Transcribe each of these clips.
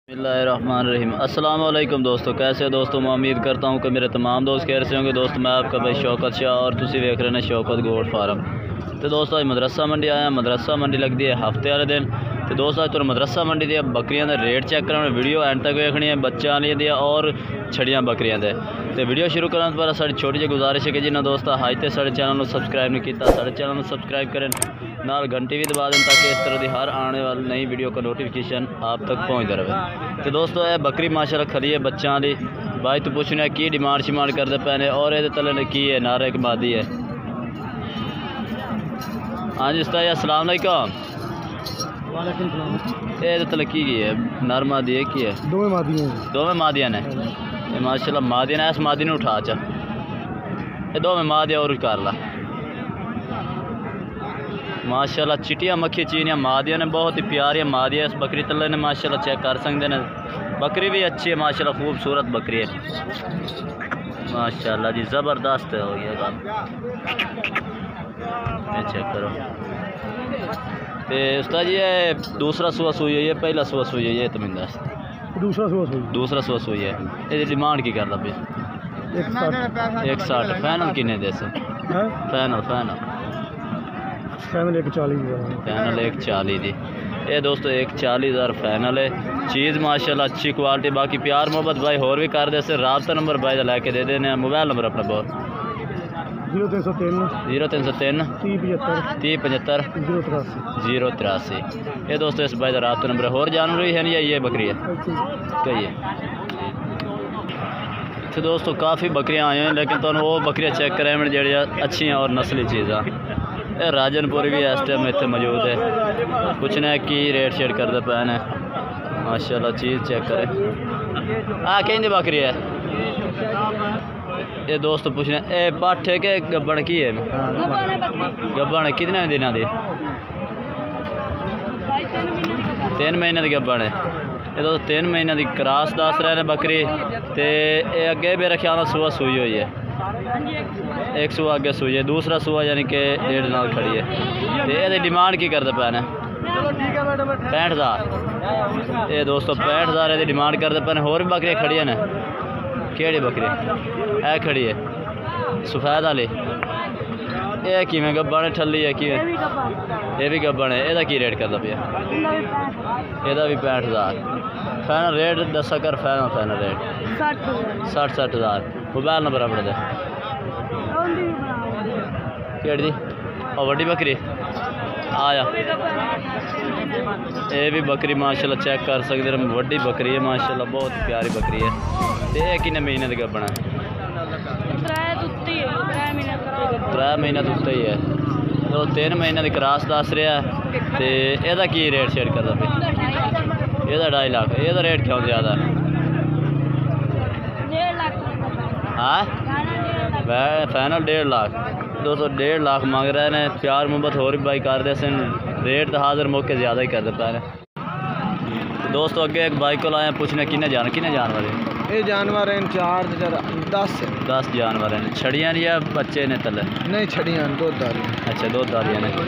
बिस्मिल्लाहिर्रहमानिर्रहीम। अस्सलाम वालेकुम दोस्तों, कैसे हो दोस्तों। मैं उम्मीद करता हूँ कि मेरे तमाम दोस्त खैर से होंगे। दोस्तों मैं आपका भाई शौकत शाह और तुसी वेख रहे हैं शौकत गोट फार्म। तो दोस्तों अज मदरसा मंडी आया। मदरसा मंडी लगती है हफ्ते वाले दिन। तो दोस्तों अज तुम मदरसा मंडी दी बकरियां दे रेट चेक करना, वीडियो एंड तक देखनी है। बच्चा आने दी और छड़ियां बकरियां दे। तो वीडियो शुरू करने पर साड़ी छोटी जी गुजारिश है कि जिन्हें दोस्तों हाई तो साढ़े चैनल को सब्सक्राइब नहीं किया, साढ़े चैनल को सब्सक्राइब करें, नाल घंटी भी दबा दें ताकि इस तरह की हर आने वाली नई वीडियो का नोटिफिकेशन आप तक पहुँचता रहे। तो दोस्तों यह बकरी माशाल्लाह खरी है बच्चों की। भाई तो पूछने की डिमांड शिमांड करते पैने और ये तले ने की है नारे की मादी है। हाँ जी उस्ताद अस्सलाम वालेकुम। ये तले की है नर मादी है की है? दोवें मादियाँ ने माशाल्लाह मादियाँ ने। इस मादी ने उठा चा ये दोवें मादियाँ और कर ला माशाल्लाह। चिटिया मक्खी चीनियाँ मादियाँ ने, बहुत ही प्यारी मादियाँ इस बकरी तले ने माशाल्लाह। चेक कर सकते हैं, बकरी भी अच्छी है माशाल्लाह, खूबसूरत बकरी है माशाल्लाह जी, ज़बरदस्त हो गया काम। ये चेक करो। तो उस्ताद जी ये दूसरा सुआ सुई है, ये पहला सुआ सुई है? ये तो मिल दूसरा सुआ सुई है। ये डिमांड की करता भी 160 फाइनल किन्ने दे से? फाइनल 140 दी। ये दोस्तों 140,000 फाइनल है। चीज़ माशाल्लाह अच्छी क्वालिटी। बाकी प्यार मोहब्बत भाई होर भी कर दे। राबता नंबर भाई का लैके दे देने। मोबाइल नंबर अपना बहुत 0303 3075 083। ये दोस्तों इस भाई का राबता नंबर है। और जानवर भी है नहीं, ये बकरी है कही तो दोस्तों काफ़ी बकरियाँ आई हैं, लेकिन तो वो बकरियाँ चेक करें जड़िया अच्छी हैं और नस्ली चीज़ा। ये राजनपुरी भी इस टाइम इतने मौजूद है। पूछना है कि रेट शेट करते पे ने माशाल्लाह। चीज़ चेक करें। हाँ कहीं बकरी है ये दोस्तों। पूछना ये पठ है कि गब्बन की है? गब्बन है कितने दिनों की? 3 महीने की गब्बन है। ये दोस्तों 3 महीने की क्रॉस दस रहे हैं बकरी। तो ये अगे मेरा ख्याल सुबह सूई हुई है। एक सुबह अगे सूई है, दूसरा सुबह यानी कि 1.5 नाल खड़ी है। तो ये डिमांड की करते पे ने 65,000। ये दोस्तों 65,000 ये डिमांड करते पे। होर भी बकरियाँ खड़ी ने। केड़ी बकरी है खड़ी है? सफेद वाली। ये किमें गब्बन है ठल्ली है कि? ये भी गब्बन है। यदा की रेट करता पे? यदा भी 65,000 फाइनल रेट दसा कर। Final rate 60,000। मोबाइल नंबर अपने दे केड़ी और वड्डी बकरी आया। ये भी बकरी माशाल्लाह चेक कर सकते हैं, वड्डी बकरी है माशाल्लाह, बहुत प्यारी बकरी है। तो ये कितने महीने का गब्बन है? 3 महीने तो उत्ते ही है। तो 3 महीने की क्रॉस दस रहा है। तो यदा की रेट शेट करता पे? यदा 2.5 लाख। यदा रेट क्यों ज़्यादा है? हाँ फाइनल 1.5 लाख। दोस्तों 1.5 लाख मांग रहे हैं। प्यार मोहब्बत होर भी बाई कर दे सन, रेट तो हाजिर मौके ज़्यादा ही कर दे पा रहे। तो दोस्तों अगे एक बाइक को लाए पूछने किन्ने जानवर है? ये जानवर हैं 10 जानवर हैं। छड़ियाँ या बच्चे ने तले? नहीं छड़ियाँ दूधारी। अच्छा दूधारियाँ ने। तो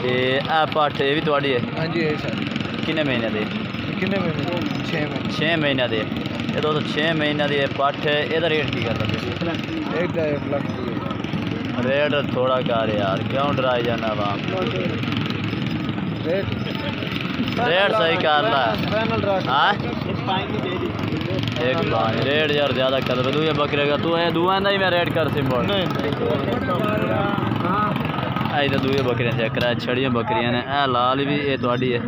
यह पट्ठ ये भी थोड़ी है? हाँ जी ये सर। किन्ने महीने दे? 6 महीने दे। ये दोस्तों 6 महीने की पट्ठ है। यदा रेट की करता? 1 लाख। रेट थोड़ा कर यार, क्यों डराई जाना आवाम? रेट सही कर ला। हाँ एक पाँच रेट यार ज़्यादा कर दे। दूए बकरे का तू है दुआ नहीं मैं रेट कर सिंबल आई तो दूए बकरियाँ चेक करा। छड़ियाँ बकरियाँ ने। ए लाल भी ये थोड़ी है।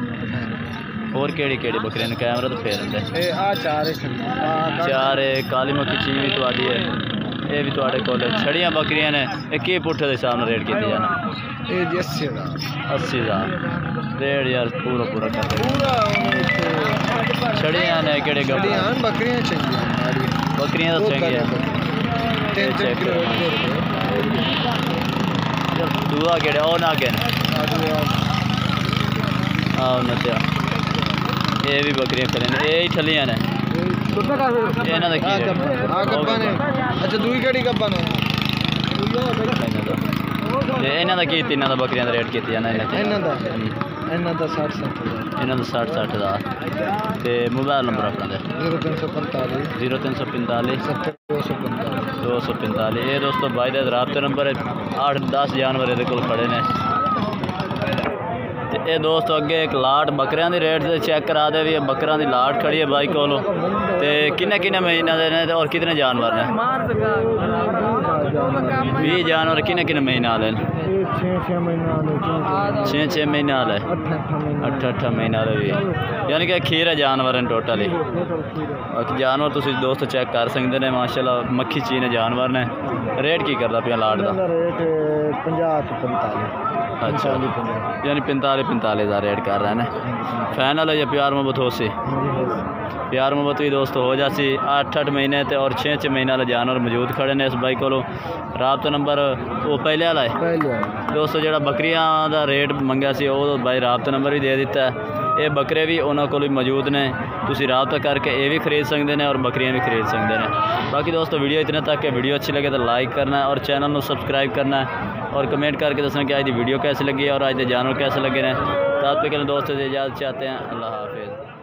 और केड़ी बकरियाँ ने? कैमरा तो फेर चार काली मक्खी चीज भी थोड़ी है। ये भी थोड़े को छड़ियाँ बकरियाँ ने। एक पुट्ठे के हिसाब से रेट किया जाना? 80,000 रेट यार पूरा कर छड़ियाँ ने। केड़े बकरियाँ तो चाहिए दूआ केड़े और ना के ये भी बकरियाँ खड़े ने। ये ही ठलियाँ ने। अच्छा दूई केड़ी गब्बन है? इन्हों का की तीनों का बकरियां का रेट किया जाना? इन्हों का 60-60 इन्हों का 60-60 तो मोबाइल नंबर अपना दे 0345 0345 70 245 245। ये दोस्तों भाई का राबते नंबर है। 8-10 जानवर ये खड़े ने। ये दोस्तों अगे एक लाट बकरियां दी रेट से चेक करा दे भी। बकरियां दी लाट खड़ी है भाई कोलों ते किन्ने महीना दे ने और कितने जानवर ने? 20 जानवर किन्ने महीना वाले? 6 महीने वाले 8 महीने वाले भी यानी कि खीर है जानवर हैं टोटली। जानवर तुम दोस्तों चेक कर सकते हैं माशाल्लाह मक्खी चीन जानवर ने। रेट की करता पिया लाट का? 50-45। अच्छा यानी 45 हज़ार रेट कर रहे हैं। फाइनल है या प्यार मोहब्बत हो सी? प्यार मोहब्बत भी दोस्तों हो जासी। 8 महीने ते और 6 महीने वाले जानवर मौजूद खड़े ने इस भाई को। राबता नंबर वो पहले वाला है दोस्तों। जो बकरियां का रेट मंगया सी वो भाई राबता नंबर भी दे दिता है। ये बकरे भी उन्होंने को मौजूद ने। तुसी राबता करके ये भी खरीद सकते हैं और बकरियां भी खरीद सकते हैं। बाकी दोस्तों वीडियो इतने तक है। वीडियो अच्छी लगे तो लाइक करना है और चैनल को सब्सक्राइब करना है और कमेंट करके दसना कि आज की वीडियो कैसी लगी और आज के जानवर कैसे लगे हैं। तब तक के दोस्तों से इजाज़त चाहते हैं। अल्लाह हाफिज़।